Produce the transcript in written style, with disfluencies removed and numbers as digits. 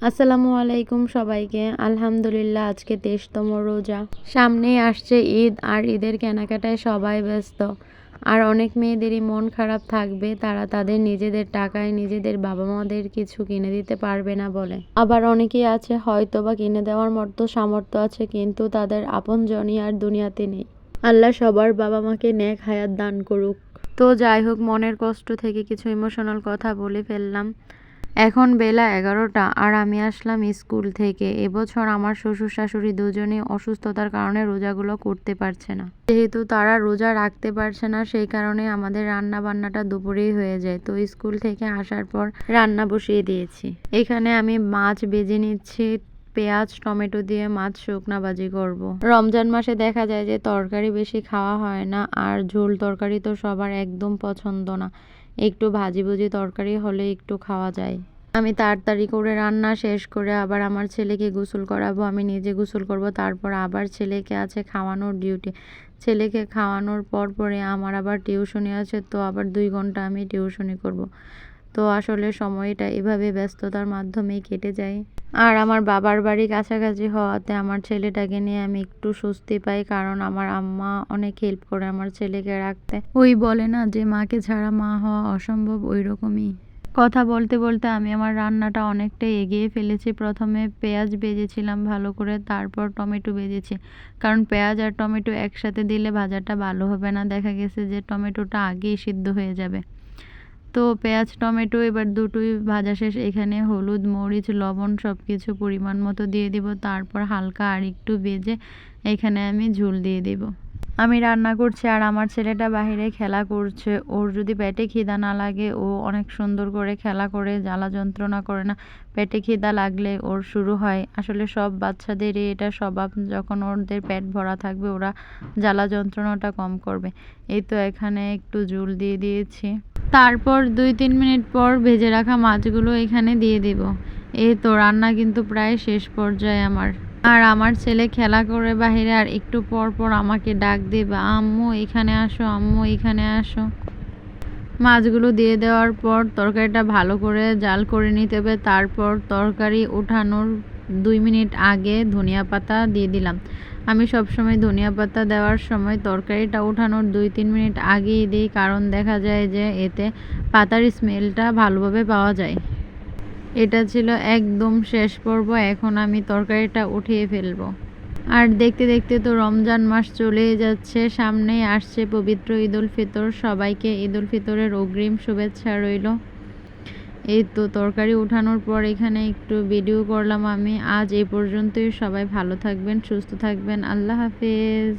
আসসালামু আলাইকুম সবাইকে। আলহামদুলিল্লাহ, আজকে 23তম রোজা। সামনেই আসছে ঈদ, আর ঈদের কেনাকাটায় সবাই ব্যস্ত। আর অনেক মেয়েদেরই মন খারাপ থাকবে, তারা তাদের নিজেদের টাকায় নিজেদের বাবা মাদের কিছু কিনে দিতে পারবে না বলে। আবার অনেকেই আছে হয়তো বা কিনে দেওয়ার মতো সামর্থ্য আছে, কিন্তু তাদের আপনজনই আর দুনিয়াতে নেই। আল্লাহ সবার বাবা মাকে নেক হায়াত দান করুক। তো যাই হোক, মনের কষ্ট থেকে কিছু ইমোশনাল কথা বলে ফেললাম। এখন বেলা 11টা, আর আমি আসলাম স্কুল থেকে। এবছর আমার শ্বশুর শাশুড়ি দুজনেই অসুস্থতার কারণে রোজাগুলো করতে পারছে না। যেহেতু তারা রোজা রাখতে পারছে না, সেই কারণে আমাদের রান্না বান্নাটা দুপুরেই হয়ে যায়। তো স্কুল থেকে আসার পর রান্না বসিয়ে দিয়েছি। এখানে আমি মাছ ভেজে নিচ্ছি, পেঁয়াজ টমেটো দিয়ে মাছ শুকনা ভাজি করব। রমজান মাসে দেখা যায় যে তরকারি বেশি খাওয়া হয় না, আর ঝোল তরকারি তো সবার একদম পছন্দ না। একটু ভাজি ভুজি তরকারি হলে একটু খাওয়া যায়। আমি তাড়াতাড়ি করে রান্না শেষ করে আবার আমার ছেলেকে গোসল করাবো, আমি নিজে গোসল করব, তারপর আবার ছেলেকে আছে খাওয়ানোর ডিউটি। ছেলেকে খাওয়ানোর পরে আমার আবার টিউশনি আছে, তো আবার 2 ঘন্টা আমি টিউশনি করব। তো আসলে সময়টা এভাবে ব্যস্ততার মাধ্যমেই কেটে যায়। আর আমার বাবার বাড়ি কাছাকাছি হওয়াতে আমার ছেলেটাকে নিয়ে আমি একটু স্বস্তি পাই, কারণ আমার আম্মা অনেক হেল্প করে আমার ছেলেকে রাখতে। ওই বলে না যে মাকে ছাড়া মা হওয়া অসম্ভব, ওই রকমই। কথা বলতে বলতে আমি আমার রান্নাটা অনেকটাই এগিয়ে ফেলেছি। প্রথমে পেঁয়াজ ভেজেছিলাম ভালো করে, তারপর টমেটো ভেজেছি, কারণ পেঁয়াজ আর টমেটো একসাথে দিলে ভাজাটা ভালো হবে না। দেখা গেছে যে টমেটোটা আগেই সিদ্ধ হয়ে যাবে। তো পেঁয়াজ টমেটো এবার দুটোই ভাজা শেষ। এখানে হলুদ মরিচ লবণ সব কিছু পরিমাণ মতো দিয়ে দিব, তারপর হালকা আর একটু ভেজে এখানে আমি ঝোল দিয়ে দিব। আমি রান্না করছি আর আমার ছেলেটা বাহিরে খেলা করছে। ওর যদি পেটে খিদা না লাগে, ও অনেক সুন্দর করে খেলা করে, জ্বালা যন্ত্রণা করে না। পেটে খিদা লাগলে ওর শুরু হয়। আসলে সব বাচ্চাদেরই এটা স্বভাব, যখন ওদের পেট ভরা থাকবে ওরা জ্বালা যন্ত্রণাটা কম করবে। এই তো এখানে একটু ঝোল দিয়ে দিয়েছি, তারপর 2-3 মিনিট পর ভেজে রাখা মাছগুলো এখানে দিয়ে দিব। এই তো রান্না কিন্তু প্রায় শেষ পর্যায়ে আমার। আর আমার ছেলে খেলা করে বাহিরে, আর একটু পর পর আমাকে ডাক দেবে, আম্মু এখানে আসো, আম্মু এখানে আসো। মাছগুলো দিয়ে দেওয়ার পর তরকারিটা ভালো করে জাল করে নিতে হবে। তারপর তরকারি ওঠানোর 2 মিনিট আগে ধনিয়া পাতা দিয়ে দিলাম। আমি সবসময় ধনিয়া পাতা দেওয়ার সময় তরকারিটা ওঠানোর 2-3 মিনিট আগেই দিই, কারণ দেখা যায় যে এতে পাতার স্মেলটা ভালোভাবে পাওয়া যায়। এটা ছিল একদম শেষ পর্ব। এখন আমি তরকারিটা উঠিয়ে ফেলবো। আর দেখতে দেখতে তো রমজান মাস চলেই যাচ্ছে, সামনেই আসছে পবিত্র ঈদুল ফিতর। সবাইকে ঈদুল ফিতরের অগ্রিম শুভেচ্ছা রইল। এই তো তরকারি উঠানোর পর এখানে একটু ভিডিও করলাম আমি। আজ এই পর্যন্তই। সবাই ভালো থাকবেন, সুস্থ থাকবেন। আল্লাহ হাফেজ।